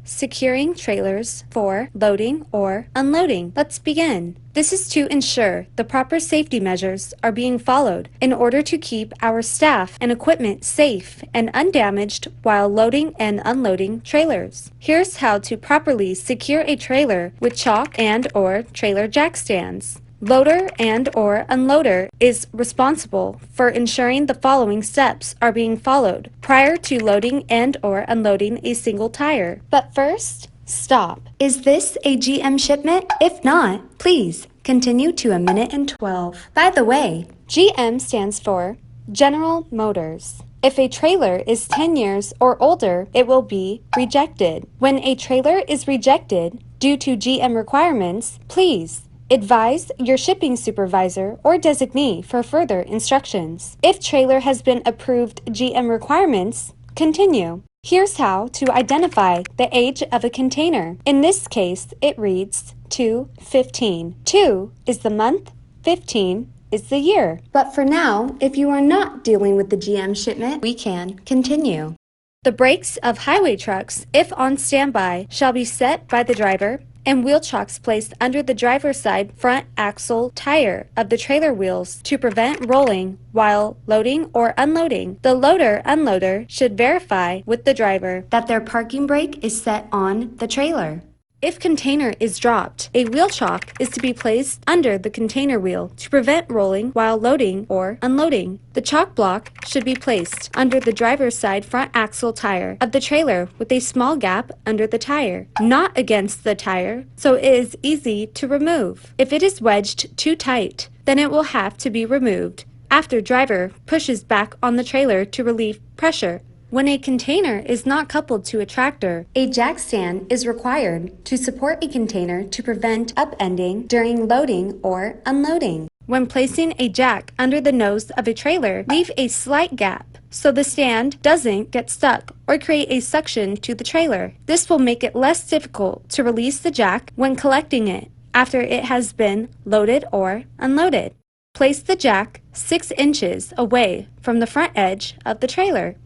Securing trailers for loading or unloading. Let's begin. This is to ensure the proper safety measures are being followed in order to keep our staff and equipment safe and undamaged while loading and unloading trailers. Here's how to properly secure a trailer with chalk and/or trailer jack stands. Loader and/or unloader is responsible for ensuring the following steps are being followed prior to loading and/or unloading a single tire. But first, stop. Is this a GM shipment? If not, please continue to a minute and 12. By the way, GM stands for General Motors. If a trailer is 10 years or older, it will be rejected. When a trailer is rejected due to GM requirements, please advise your shipping supervisor or designee for further instructions. If trailer has been approved GM requirements, continue. Here's how to identify the age of a container. In this case, it reads 215. 2 is the month, 15 is the year. But for now, if you are not dealing with the GM shipment, we can continue. The brakes of highway trucks, if on standby, shall be set by the driver, and wheel chocks placed under the driver's side front axle tire of the trailer wheels to prevent rolling while loading or unloading. The loader/unloader should verify with the driver that their parking brake is set on the trailer. If container is dropped, a wheel chock is to be placed under the container wheel to prevent rolling while loading or unloading. The chock block should be placed under the driver's side front axle tire of the trailer with a small gap under the tire, not against the tire, so it is easy to remove. If it is wedged too tight, then it will have to be removed after driver pushes back on the trailer to relieve pressure. When a container is not coupled to a tractor, a jack stand is required to support a container to prevent upending during loading or unloading. When placing a jack under the nose of a trailer, leave a slight gap so the stand doesn't get stuck or create a suction to the trailer. This will make it less difficult to release the jack when collecting it after it has been loaded or unloaded. Place the jack 6 inches away from the front edge of the trailer.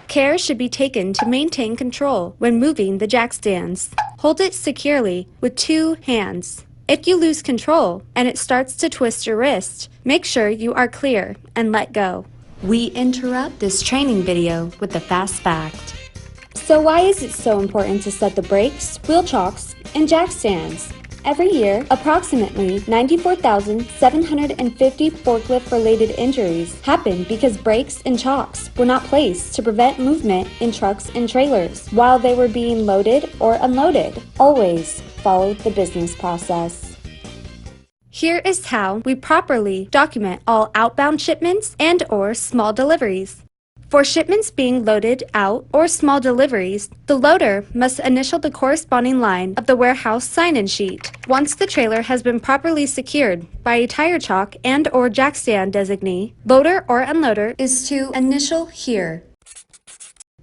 Care should be taken to maintain control when moving the jack stands. Hold it securely with 2 hands. If you lose control and it starts to twist your wrist, make sure you are clear and let go. We interrupt this training video with a fast fact. So why is it so important to set the brakes, wheel chocks, and jack stands? Every year, approximately 94,750 forklift-related injuries happen because brakes and chocks were not placed to prevent movement in trucks and trailers while they were being loaded or unloaded. Always follow the business process. Here is how we properly document all outbound shipments and/or small deliveries. For shipments being loaded out or small deliveries, the loader must initial the corresponding line of the warehouse sign-in sheet. Once the trailer has been properly secured by a tire chock and/or jack stand designee, loader or unloader is to initial here.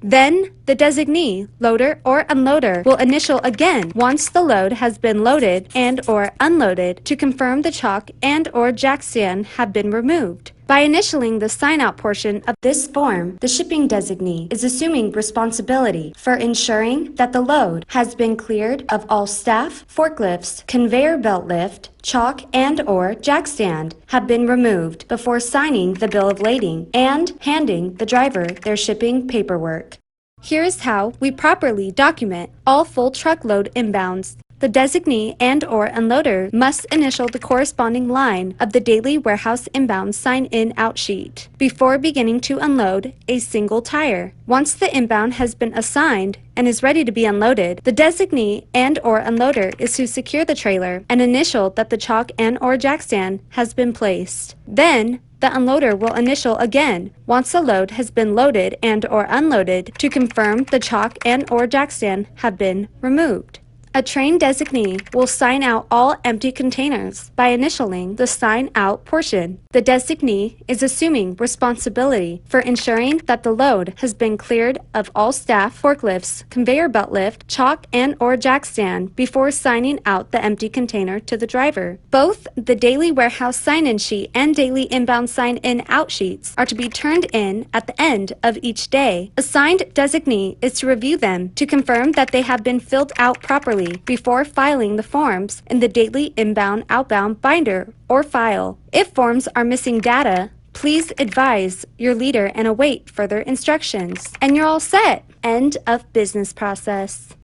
Then, the designee, loader or unloader, will initial again once the load has been loaded and/or unloaded to confirm the chock and/or jack stand have been removed. By initialing the sign-out portion of this form, the shipping designee is assuming responsibility for ensuring that the load has been cleared of all staff, forklifts, conveyor belt lift, chock and/or jack stand have been removed before signing the bill of lading and handing the driver their shipping paperwork. Here is how we properly document all full truckload inbounds. The designee and/or unloader must initial the corresponding line of the daily warehouse inbound sign-in out sheet before beginning to unload a single tire. Once the inbound has been assigned and is ready to be unloaded, the designee and/or unloader is to secure the trailer and initial that the chock and/or jack stand has been placed. Then, the unloader will initial again once the load has been loaded and/or unloaded to confirm the chock and/or jack stand have been removed. A train designee will sign out all empty containers by initialing the sign out portion. The designee is assuming responsibility for ensuring that the load has been cleared of all staff, forklifts, conveyor belt lift, chalk and/or jack stand before signing out the empty container to the driver. Both the daily warehouse sign-in sheet and daily inbound sign-in out sheets are to be turned in at the end of each day. A signed designee is to review them to confirm that they have been filled out properly before filing the forms in the daily inbound-outbound binder or file. If forms are missing data, please advise your leader and await further instructions. And you're all set. End of business process.